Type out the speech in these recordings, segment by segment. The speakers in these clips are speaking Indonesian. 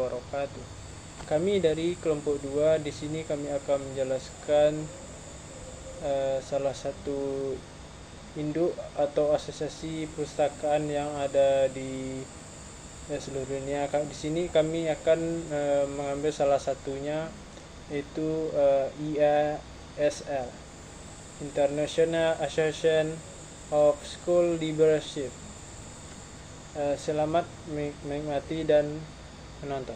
wabarakatuh. Kami dari kelompok 2 di sini kami akan menjelaskan salah satu induk atau asosiasi perpustakaan yang ada di seluruh dunia. Di sini kami akan mengambil salah satunya, yaitu IASL, International Association of School Leadership. Selamat menikmati dan menonton.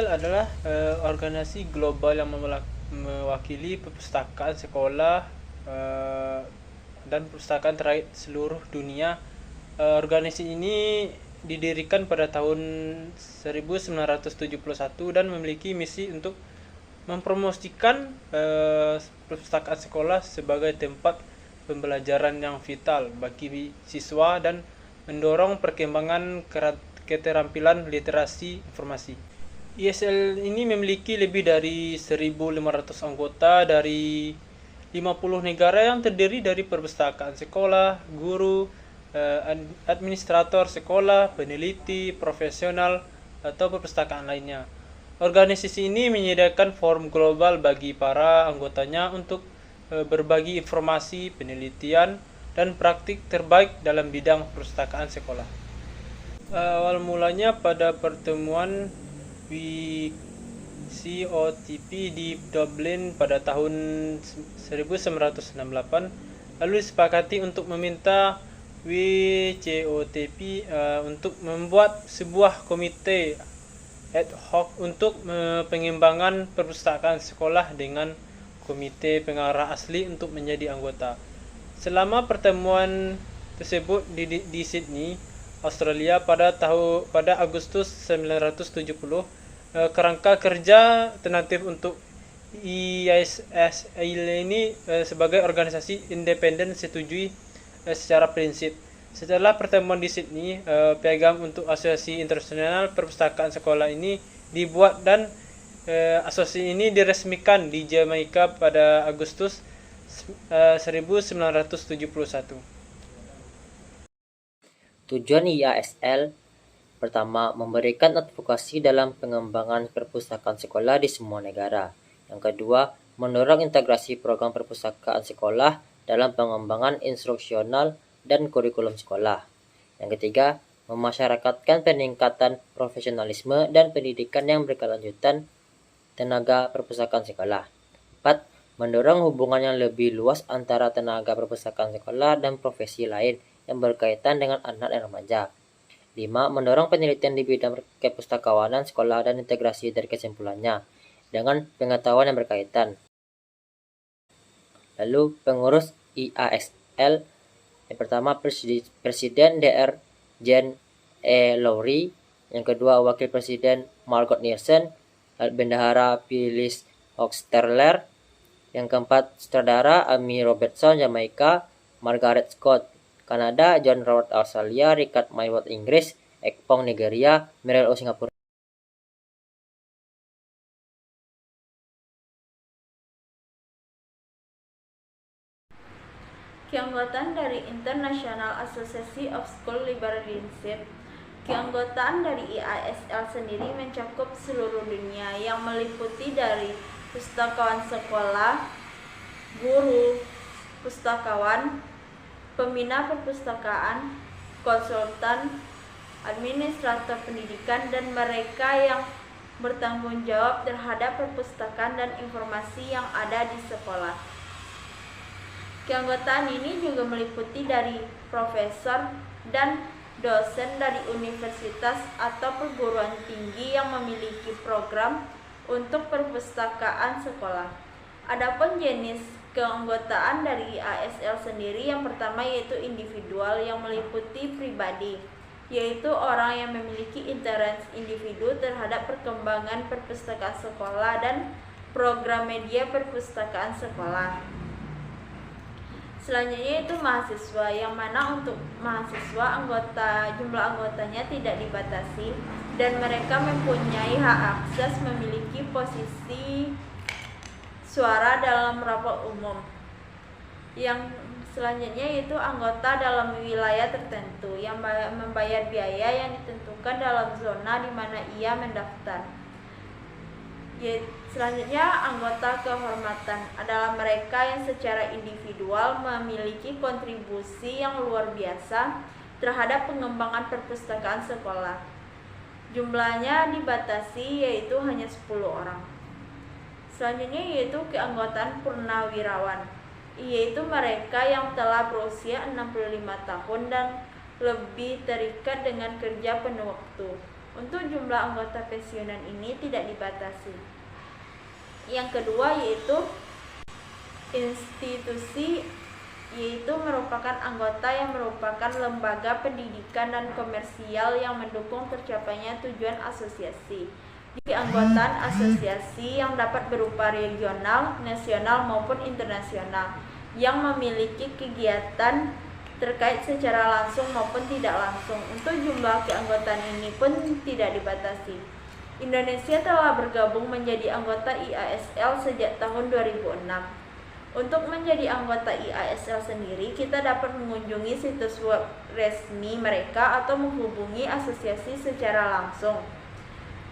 Adalah organisasi global yang mewakili perpustakaan sekolah dan perpustakaan terkait seluruh dunia. Organisasi ini didirikan pada tahun 1971 dan memiliki misi untuk mempromosikan perpustakaan sekolah sebagai tempat pembelajaran yang vital bagi siswa dan mendorong perkembangan keterampilan literasi informasi. ISL ini memiliki lebih dari 1.500 anggota dari 50 negara yang terdiri dari perpustakaan sekolah, guru, administrator sekolah, peneliti, profesional, atau perpustakaan lainnya. Organisasi ini menyediakan forum global bagi para anggotanya untuk berbagi informasi, penelitian, dan praktik terbaik dalam bidang perpustakaan sekolah. Awal mulanya pada pertemuan WCOTP di Dublin pada tahun 1968, lalu disepakati untuk meminta WCOTP untuk membuat sebuah komite ad hoc untuk pengembangan perpustakaan sekolah dengan komite pengarah asli untuk menjadi anggota. Selama pertemuan tersebut di Sydney, Australia pada Agustus 1970, kerangka kerja tentatif untuk IASL ini sebagai organisasi independen setujui secara prinsip. Setelah pertemuan di Sydney, piagam untuk Asosiasi Internasional Perpustakaan Sekolah ini dibuat dan asosiasi ini diresmikan di Jamaika pada Agustus 1971. Tujuan IASL pertama, memberikan advokasi dalam pengembangan perpustakaan sekolah di semua negara. Yang kedua, mendorong integrasi program perpustakaan sekolah dalam pengembangan instruksional dan kurikulum sekolah. Yang ketiga, memasyarakatkan peningkatan profesionalisme dan pendidikan yang berkelanjutan tenaga perpustakaan sekolah. 4. Mendorong hubungan yang lebih luas antara tenaga perpustakaan sekolah dan profesi lain yang berkaitan dengan anak dan remaja. 5. Mendorong penelitian di bidang kepustakawanan sekolah dan integrasi dari kesimpulannya dengan pengetahuan yang berkaitan. Lalu pengurus IASL yang pertama Presiden Dr. Jane E. Lowry, yang kedua Wakil Presiden Margot Nielsen, Bendahara Phyllis Hochsterler, yang keempat Sutradara Amy Robertson Jamaika, Margaret Scott Kanada, John Robert Australia, Richard Mayward Inggris, Ekpong Nigeria, Meryl O Singapura. Keanggotaan dari International Association of School Leadership. Keanggotaan dari IASL sendiri mencakup seluruh dunia yang meliputi dari pustakawan sekolah, guru, pustakawan, pembina perpustakaan, konsultan, administrator pendidikan, dan mereka yang bertanggung jawab terhadap perpustakaan dan informasi yang ada di sekolah. Keanggotaan ini juga meliputi dari profesor dan dosen dari universitas atau perguruan tinggi yang memiliki program untuk perpustakaan sekolah. Adapun jenis keanggotaan dari IASL sendiri, yang pertama yaitu individual, yang meliputi pribadi, yaitu orang yang memiliki interest individu terhadap perkembangan perpustakaan sekolah dan program media perpustakaan sekolah. Selanjutnya itu mahasiswa, yang mana untuk mahasiswa jumlah anggotanya tidak dibatasi dan mereka mempunyai hak akses memiliki posisi suara dalam rapat umum. Yang selanjutnya yaitu anggota dalam wilayah tertentu yang membayar biaya yang ditentukan ditentukan dalam zona di mana ia mendaftar. Selanjutnya, anggota kehormatan adalah mereka yang secara individual memiliki kontribusi yang luar biasa terhadap pengembangan perpustakaan sekolah. Jumlahnya dibatasi yaitu hanya 10 orang. Selanjutnya yaitu keanggotaan purnawirawan, yaitu mereka yang telah berusia 65 tahun dan lebih terikat dengan kerja penuh waktu. Untuk jumlah anggota pensiunan ini tidak dibatasi. Yang kedua yaitu institusi, yaitu merupakan anggota yang merupakan lembaga pendidikan dan komersial yang mendukung tercapainya tujuan asosiasi. Keanggotaan asosiasi yang dapat berupa regional, nasional maupun internasional, yang memiliki kegiatan terkait secara langsung maupun tidak langsung. Untuk jumlah keanggotaan ini pun tidak dibatasi. Indonesia telah bergabung menjadi anggota IASL sejak tahun 2006. Untuk menjadi anggota IASL sendiri, kita dapat mengunjungi situs web resmi mereka atau menghubungi asosiasi secara langsung.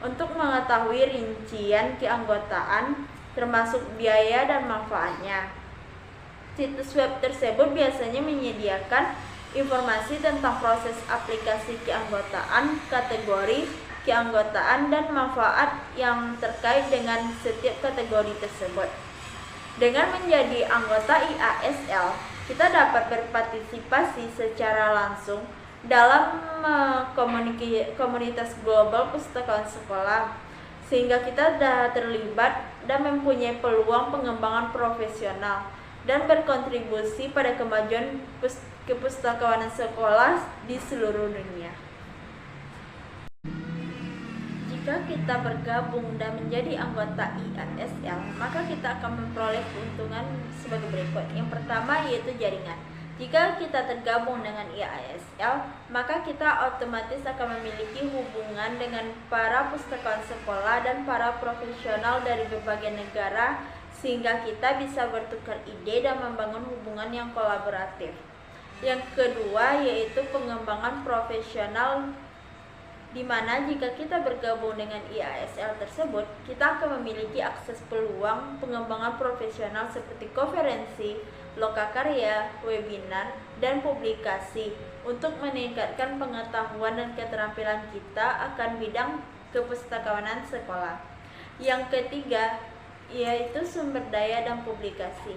Untuk mengetahui rincian keanggotaan, termasuk biaya dan manfaatnya, situs web tersebut biasanya menyediakan informasi tentang proses aplikasi keanggotaan, kategori keanggotaan, dan manfaat yang terkait dengan setiap kategori tersebut. Dengan menjadi anggota IASL, kita dapat berpartisipasi secara langsung dalam komunitas global pustakawan sekolah, sehingga kita terlibat dan mempunyai peluang pengembangan profesional dan berkontribusi pada kemajuan kepustakawanan sekolah di seluruh dunia. Jika kita bergabung dan menjadi anggota IASL, maka kita akan memperoleh keuntungan sebagai berikut. Yang pertama yaitu jaringan. Jika kita tergabung dengan IASL, maka kita otomatis akan memiliki hubungan dengan para pustakawan sekolah dan para profesional dari berbagai negara, sehingga kita bisa bertukar ide dan membangun hubungan yang kolaboratif. Yang kedua yaitu pengembangan profesional, di mana jika kita bergabung dengan IASL tersebut, kita akan memiliki akses peluang pengembangan profesional seperti konferensi, lokakarya, webinar, dan publikasi untuk meningkatkan pengetahuan dan keterampilan kita akan bidang kepustakawanan sekolah. Yang ketiga yaitu sumber daya dan publikasi.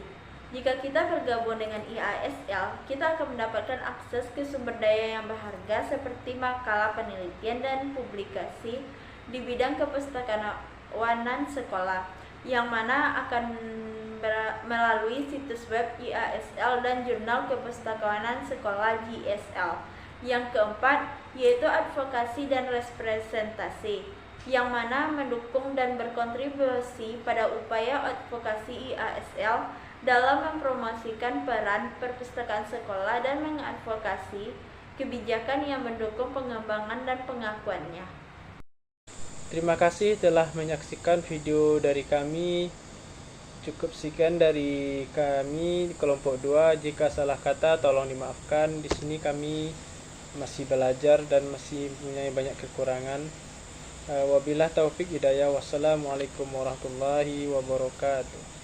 Jika kita bergabung dengan IASL, kita akan mendapatkan akses ke sumber daya yang berharga seperti makalah penelitian dan publikasi di bidang kepustakawanan sekolah, yang mana akan melalui situs web IASL dan jurnal kepustakawanan sekolah JSL. Yang keempat yaitu advokasi dan representasi, yang mana mendukung dan berkontribusi pada upaya advokasi IASL dalam mempromosikan peran perpustakaan sekolah dan mengadvokasi kebijakan yang mendukung pengembangan dan pengakuannya. Terima kasih telah menyaksikan video dari kami. Cukup sekian dari kami kelompok 2. Jika salah kata tolong dimaafkan. Di sini kami masih belajar dan masih punya banyak kekurangan. Wabillahi taufik hidayah. Wassalamualaikum warahmatullahi wabarakatuh.